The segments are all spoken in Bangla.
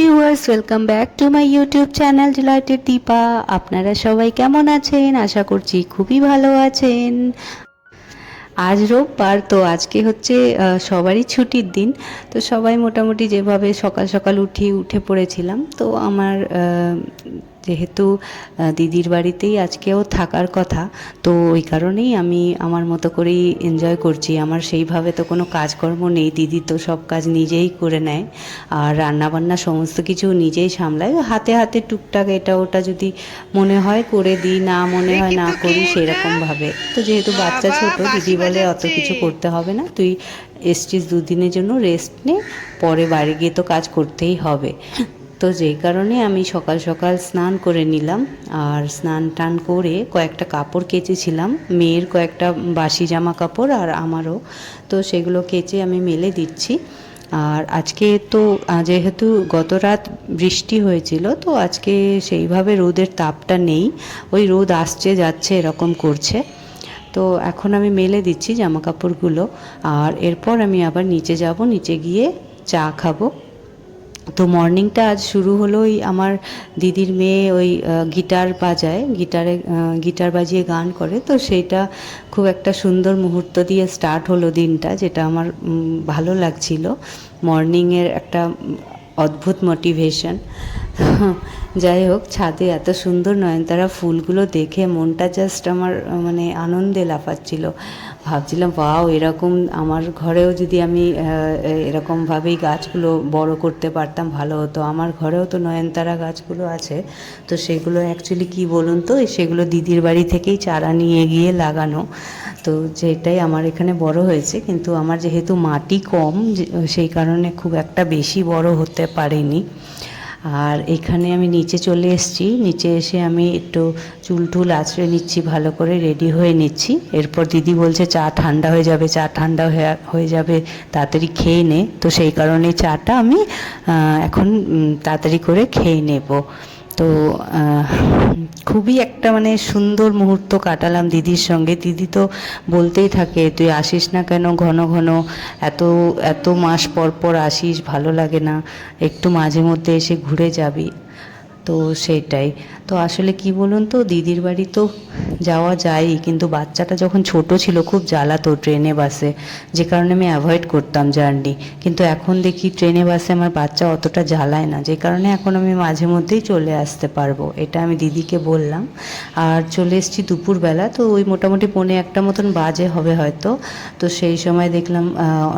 Viewers, welcome back to my YouTube channel delighted Deepa. আপনারা সবাই কেমন আছেন? আশা করছি খুবই ভালো আছেন। আজ রোববার, তো আজকে হচ্ছে সবারই ছুটির দিন। তো সবাই মোটামুটি যেভাবে সকাল সকাল উঠে পড়েছিলাম। তো আমার যেহেতু দিদির বাড়িতেই আজকেও থাকার কথা, তো ওই কারণেই আমি আমার মতো করেই এনজয় করছি। আমার সেইভাবে তো কোনো কাজকর্ম নেই, দিদি তো সব কাজ নিজেই করে নেয়, আর রান্নাবান্না সমস্ত কিছু নিজেই সামলায়। হাতে হাতে টুকটাক এটা ওটা যদি মনে হয় করে দিই, না মনে হয় না করি সেরকমভাবে। তো যেহেতু বাচ্চা ছোট, দিদি বলে অত কিছু করতে হবে না, তুই এসছিস দুদিনের জন্য, রেস্ট নে, পরে বাড়ি গিয়ে তো কাজ করতেই হবে। তো যেই কারণে আমি সকাল সকাল স্নান করে নিলাম, আর স্নান টান করে কয়েকটা কাপড় কেচেছিলাম, মেয়ের কয়েকটা বাসি জামা কাপড় আর আমারও। তো সেগুলো কেচে আমি মেলে দিচ্ছি। আর আজকে তো যেহেতু গত রাত বৃষ্টি হয়েছিল, তো আজকে সেইভাবে রোদের তাপটা নেই, ওই রোদ আসছে যাচ্ছে এরকম করছে। তো এখন আমি মেলে দিচ্ছি জামা কাপড়গুলো, আর এরপর আমি আবার নিচে যাব, নিচে গিয়ে চা খাবো। তো মর্নিংটা আজ শুরু হলো ওই আমার দিদির মেয়ে ওই গিটার বাজায়, গিটার বাজিয়ে গান করে, তো সেইটা খুব একটা সুন্দর মুহূর্ত দিয়ে স্টার্ট হলো দিনটা, যেটা আমার ভালো লাগছিল। মর্নিংয়ের একটা অদ্ভুত মোটিভেশন। যাই হোক, ছাদে এত সুন্দর নয়নতারা ফুলগুলো দেখে মনটা জাস্ট আমার মানে আনন্দে লাফাচ্ছিল। ভাবছিলাম, ওয়াও, এরকম আমার ঘরেও যদি আমি এরকমভাবেই গাছগুলো বড় করতে পারতাম ভালো হতো। আমার ঘরেও তো নয়নতারা গাছগুলো আছে, তো সেগুলো অ্যাকচুয়ালি কী বলুন তো, সেগুলো দিদির বাড়ি থেকেই চারা নিয়ে গিয়ে লাগানো। তো যেটাই আমার এখানে বড় হয়েছে, কিন্তু আমার যেহেতু মাটি কম, সেই কারণে খুব একটা বেশি বড় হতে পারেনি। আর এখানে আমি নিচে চলে এসেছি, নিচে এসে আমি একটু চুল টুল আঁচড়ে নিচ্ছি, ভালো করে রেডি হয়ে নিচ্ছি। এরপর দিদি বলছে চা ঠান্ডা হয়ে যাবে, চা ঠান্ডা হয়ে যাবে, তাড়াতাড়ি খেয়ে নে। তো সেই কারণে চাটা আমি এখন তাড়াতাড়ি করে খেয়ে নেব। তো খুবই একটা মানে সুন্দর মুহূর্ত কাটালাম দিদির সঙ্গে। দিদি তো বলতেই থাকে, তুই আসিস না কেন ঘন ঘন, এত এত মাস পর পর আসিস, ভালো লাগে না, একটু মাঝে মধ্যে এসে ঘুরে যাবি। তো সেইটাই। তো আসলে কি বলুন তো, দিদির বাড়ি তো যাওয়া যায়ই, কিন্তু বাচ্চাটা যখন ছোট ছিল খুব জ্বালাতো ট্রেনে বাসে, যে কারণে আমি অ্যাভয়েড করতাম জার্নি। কিন্তু এখন দেখি ট্রেনে বাসে আমার বাচ্চা অতটা জ্বালায় না, যে কারণে এখন আমি মাঝে মধ্যেই চলে আসতে পারবো, এটা আমি দিদিকে বললাম। আর চলে এসেছি দুপুরবেলা, তো ওই মোটামুটি 1:45 মতন বাজে হবে হয়তো। তো সেই সময় দেখলাম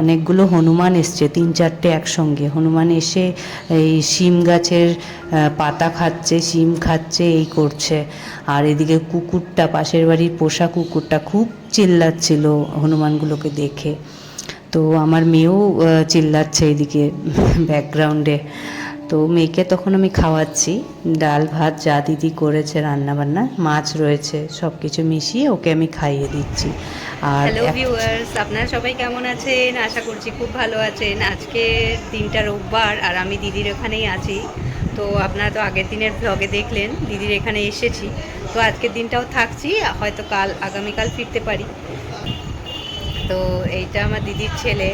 অনেকগুলো হনুমান এসছে, 3-4টে একসঙ্গে হনুমান এসে এই শিম গাছের পাতা খাচ্ছে, শিম খাচ্ছে, এই করছে। আর এদিকে কুকুরটা, পাশের বাড়ির পোষা কুকুরটা খুব চিল্লাচ্ছিল হনুমানগুলোকে দেখে। তো আমার মেয়েও চিল্লাচ্ছে এদিকে ব্যাকগ্রাউন্ডে। তো মেয়েকে তখন আমি খাওয়াচ্ছি, ডাল ভাত যা দিদি করেছে রান্নাবান্না, মাছ রয়েছে, সব কিছু মিশিয়ে ওকে আমি খাইয়ে দিচ্ছি। আর হ্যালো ভিউয়ার্স, আপনারা সবাই কেমন আছেন? আশা করছি খুব ভালো আছেন। আজকে দিনটা রোববার, আর আমি দিদির ওখানেই আছি। তো আপনারা তো আগের দিনের ব্লগে দেখলেন দিদির এখানে এসেছি। তো আজকের দিনটাও থাকছি, হয়তো আগামীকাল ফিরতে পারি। তো এইটা আমার দিদির ছেলে।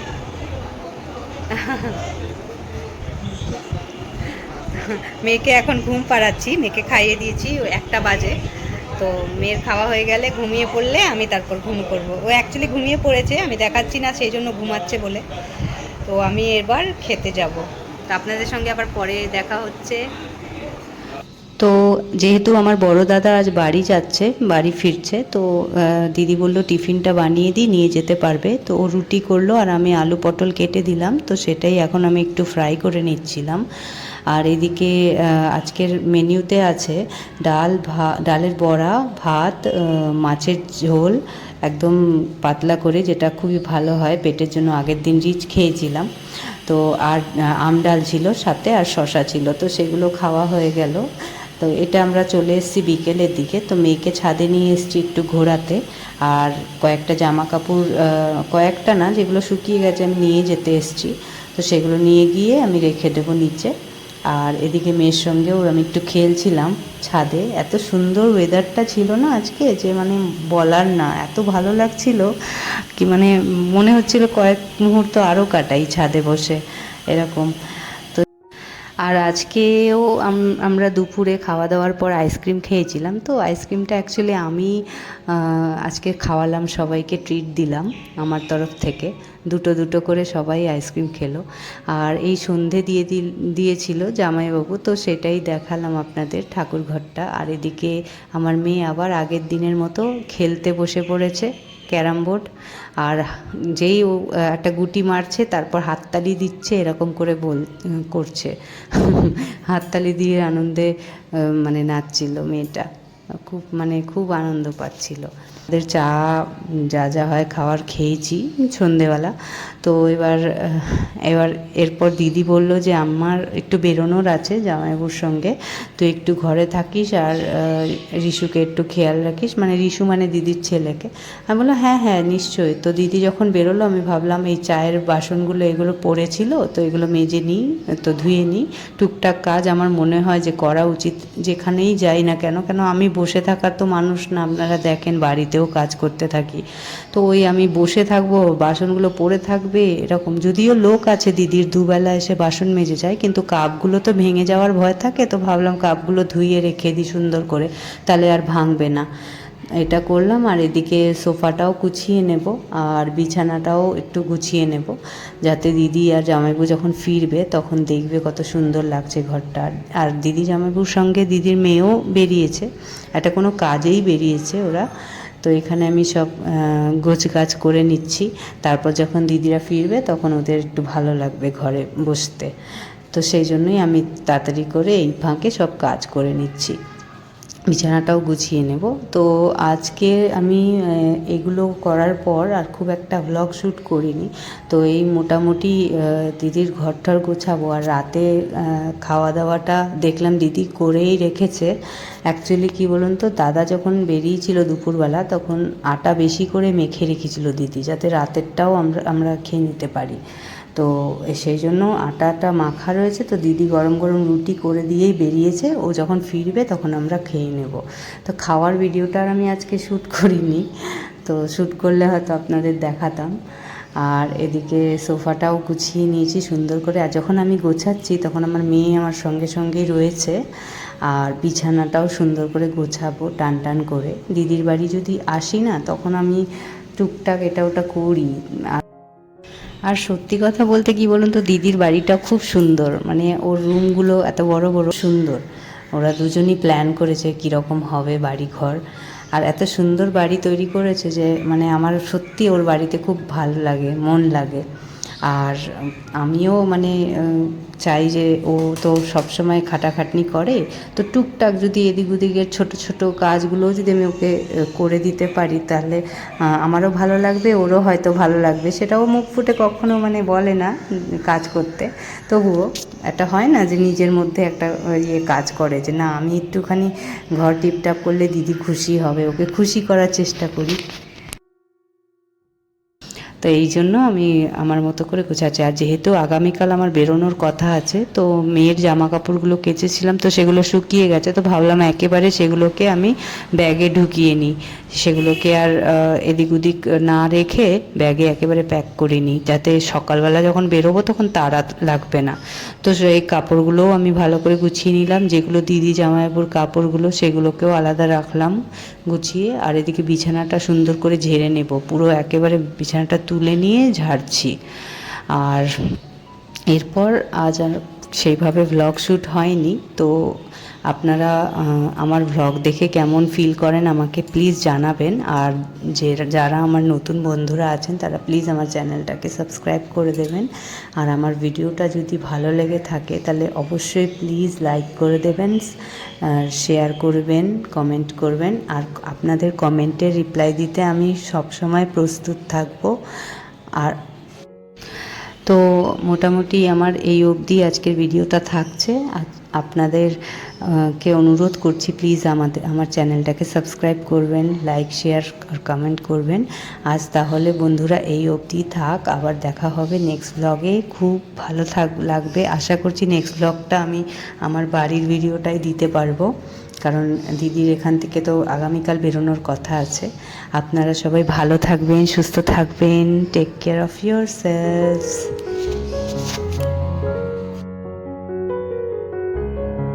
মেয়েকে এখন ঘুম পাড়াচ্ছি, মেয়েকে খাইয়ে দিয়েছি, 1টা বাজে। তো মেয়ের খাওয়া হয়ে গেলে ঘুমিয়ে পড়লে আমি তারপর ঘুম করব। ও অ্যাকচুয়ালি ঘুমিয়ে পড়েছে, আমি দেখাচ্ছি না সেই জন্য ঘুমাচ্ছে বলে। তো আমি এবার খেতে যাব। তো আপনাদের সঙ্গে আবার পরে দেখা হচ্ছে। তো যেহেতু আমার বড় দাদা আজ বাড়ি যাচ্ছে, বাড়ি ফিরছে, তো দিদি বললো টিফিনটা বানিয়ে দিই, নিয়ে যেতে পারবে। তো ও রুটি করলো, আর আমি আলু পটল কেটে দিলাম, তো সেটাই এখন আমি একটু ফ্রাই করে নিচ্ছিলাম। আর এদিকে আজকের মেনিউতে আছে ডালের বড়া, ভাত, মাছের ঝোল একদম পাতলা করে, যেটা খুবই ভালো হয় পেটের জন্য, আগের দিন রিচ খেয়েছিলাম। তো আর আম ডাল ছিল সাথে, আর শশা ছিল, তো সেগুলো খাওয়া হয়ে গেল। তো এটা আমরা চলে এসেছি বিকেলের দিকে। তো মেয়েকে ছাদে নিয়ে এসেছি একটু ঘোরাতে, আর কয়েকটা জামা কাপড়, কয়েকটা না, যেগুলো শুকিয়ে গেছে আমি নিয়ে যেতে এসেছি, তো সেগুলো নিয়ে গিয়ে আমি রেখে দেবো নিচে। আর এদিকে মেয়ের সঙ্গেও আমি একটু খেলছিলাম ছাদে। এত সুন্দর ওয়েদারটা ছিল না আজকে, যে মানে বলার না, এত ভালো লাগছিল কি, মানে মনে হচ্ছিল কয়েক মুহূর্ত আরও কাটাই ছাদে বসে, এরকম। তো আর আজকেও আমরা দুপুরে খাওয়া দাওয়ার পর আইসক্রিম খেয়েছিলাম। তো আইসক্রিমটা অ্যাকচুয়ালি আমি আজকে খাওয়ালাম, সবাইকে ট্রিট দিলাম আমার তরফ থেকে। দুটো দুটো করে সবাই আইসক্রিম খেলো। আর এই সন্ধে দিয়েছিল জামাইবাবু, তো সেটাই দেখালাম আপনাদের, ঠাকুর ঘরটা। আর এদিকে আমার মেয়ে আবার আগের দিনের মতো খেলতে বসে পড়েছে ক্যারাম বোর্ড। আর যেই ও একটা গুটি মারছে তারপর হাততালি দিচ্ছে, এরকম করে করছে। হাততালি দিয়ে আনন্দে মানে নাচছিল মেয়েটা, খুব আনন্দ পাচ্ছিল। ওদের চা যা যা হয় খাওয়ার খেয়েছি সন্ধেবেলা। তো এবার এরপর দিদি বলল যে আমার একটু বেরোনোর আছে জামাইবাবুর সঙ্গে, তুই একটু ঘরে থাকিস আর রিশুকে একটু খেয়াল রাখিস, মানে রিশু মানে দিদির ছেলেকে। আমি বললাম হ্যাঁ হ্যাঁ নিশ্চয়ই। তো দিদি যখন বেরোলো আমি ভাবলাম এই চায়ের বাসনগুলো এগুলো পড়েছিল, তো এগুলো মেজে নিই, তো ধুয়ে নিই। টুকটাক কাজ আমার মনে হয় যে করা উচিত যেখানেই যাই না কেন, আমি বসে থাকার তো মানুষ না, আপনারা দেখেন বাড়িতেও কাজ করতে থাকি। তো আমি বসে থাকবো, বাসনগুলো পড়ে থাকবে এরকম। যদিও লোক আছে দিদির, দুবেলা এসে বাসন মেজে যায়, কিন্তু কাপগুলো তো ভেঙে যাওয়ার ভয় থাকে। তো ভাবলাম কাপগুলো ধুইয়ে রেখে দিই সুন্দর করে, তাহলে আর ভাঙবে না। এটা করলাম। আর এদিকে সোফাটাও গুছিয়ে নেব আর বিছানাটাও একটু গুছিয়ে নেব, যাতে দিদি আর জামাইবাবু যখন ফিরবে তখন দেখবে কত সুন্দর লাগছে ঘরটা। আর দিদি জামাইবাবুর সঙ্গে দিদির মেয়েও বেরিয়েছে, একটা কোনো কাজেই বেরিয়েছে ওরা। তো এখানে আমি সব গোছগাছ করে নিচ্ছি, তারপর যখন দিদিরা ফিরবে তখন ওদের একটু ভালো লাগবে ঘরে বসতে। তো সেই জন্যই আমি তাড়াতাড়ি করে এই ফাঁকে সব কাজ করে নিচ্ছি, বিছানাটাও গুছিয়ে নেব। তো আজকে আমি এগুলো করার পর আর খুব একটা ব্লগ শ্যুট করিনি। তো এই মোটামুটি দিদির ঘরটার গোছাবো। আর রাতে খাওয়া দাওয়াটা দেখলাম দিদি করেই রেখেছে। অ্যাকচুয়ালি কী বলুন তো, দাদা যখন বেরিয়েছিল দুপুরবেলা তখন আটা বেশি করে মেখে রেখেছিল দিদি, যাতে রাতেরটাও আমরা খেয়ে নিতে পারি। তো সেই জন্য আটাটা মাখা রয়েছে। তো দিদি গরম গরম রুটি করে দিয়েই বেরিয়েছে, ও যখন ফিরবে তখন আমরা খেয়ে নেব। তো খাওয়ার ভিডিওটা আর আমি আজকে শ্যুট করিনি, তো শ্যুট করলে হয়তো আপনাদের দেখাতাম। আর এদিকে সোফাটাও গুছিয়ে নিয়েছি সুন্দর করে। আর যখন আমি গোছাচ্ছি তখন আমার মেয়ে আমার সঙ্গে সঙ্গেই রয়েছে। আর বিছানাটাও সুন্দর করে গোছাবো টান টান করে। দিদির বাড়ি যদি আসি না তখন আমি টুকটাক এটা ওটা করি। আর সত্যি কথা বলতে কি বলুন তো, দিদির বাড়িটা খুব সুন্দর, মানে ওর রুমগুলো এত বড় বড় সুন্দর। ওরা দুজনই প্ল্যান করেছে কীরকম হবে বাড়ি ঘর, আর এত সুন্দর বাড়ি তৈরি করেছে যে মানে আমার সত্যি ওর বাড়িতে খুব ভালো লাগে, মন লাগে। আর আমিও মানে চাই যে ও তো সবসময় খাটাখাটনি করে, তো টুকটাক যদি এদিক ওদিকের ছোটো ছোটো কাজগুলোও যদি আমি ওকে করে দিতে পারি তাহলে আমারও ভালো লাগবে, ওরও হয়তো ভালো লাগবে। সেটাও মুখ ফুটে কখনো মানে বলে না কাজ করতে, তবুও একটা হয় না যে নিজের মধ্যে একটা কাজ করে যে না আমি একটুখানি ঘর টিপটাপ করলে দিদি খুশি হবে, ওকে খুশি করার চেষ্টা করি। তো এই জন্য আমি আমার মতো করে গোছাচ্ছি। আর যেহেতু আগামীকাল আমার বেরোনোর কথা আছে, তো মেয়ের জামা কাপড়গুলো কেচেছিলাম, তো সেগুলো শুকিয়ে গেছে। তো ভাবলাম একেবারে সেগুলোকে আমি ব্যাগে ঢুকিয়ে নিই, সেগুলোকে আর এদিক ওদিক না রেখে ব্যাগে একেবারে প্যাক করে নিই, যাতে সকালবেলা যখন বেরোবো তখন তাড়া লাগবে না। তো সেই কাপড়গুলোও আমি ভালো করে গুছিয়ে নিলাম, যেগুলো দিদি জামাইবাবুর কাপড়গুলো সেগুলোকেও আলাদা রাখলাম গুছিয়ে। আর এদিকে বিছানাটা সুন্দর করে ঝেড়ে নেব, পুরো একেবারে বিছানাটা তুলে নিয়ে ঝাড়ছি। আর এরপর আজ আর সেইভাবে ভ্লগ শ্যুট হয়নি। তো আপনারা আমার ভ্লগ দেখে কেমন ফিল করেন আমাকে প্লিজ জানাবেন। আর যারা আমার নতুন বন্ধুরা আছেন তারা প্লিজ আমার চ্যানেলটাকে সাবস্ক্রাইব করে দেবেন। আর আমার ভিডিওটা যদি ভালো লেগে থাকে তাহলে অবশ্যই প্লিজ লাইক করে দেবেন, শেয়ার করবেন, কমেন্ট করবেন। আর আপনাদের কমেন্টের রিপ্লাই দিতে আমি সবসময় প্রস্তুত থাকব। আর তো মোটামুটি আমার এই অবধি আজকের ভিডিওটা থাকছে। আপনাদের কে অনুরোধ করছি প্লিজ আমার চ্যানেলটাকে সাবস্ক্রাইব করবেন, লাইক শেয়ার আর কমেন্ট করবেন। আজ তাহলে বন্ধুরা এই অবধি থাক, আবার দেখা হবে নেক্সট ব্লগে। খুব ভালো লাগবে আশা করছি। নেক্সট ব্লগটা আমি আমার বাড়ির ভিডিওটাই দিতে পারবো, কারণ দিদির এখান থেকে তো আগামীকাল বেরোনোর কথা আছে। আপনারা সবাই ভালো থাকবেন, সুস্থ থাকবেন, টেক কেয়ার অফ ইয়োরসেলভস।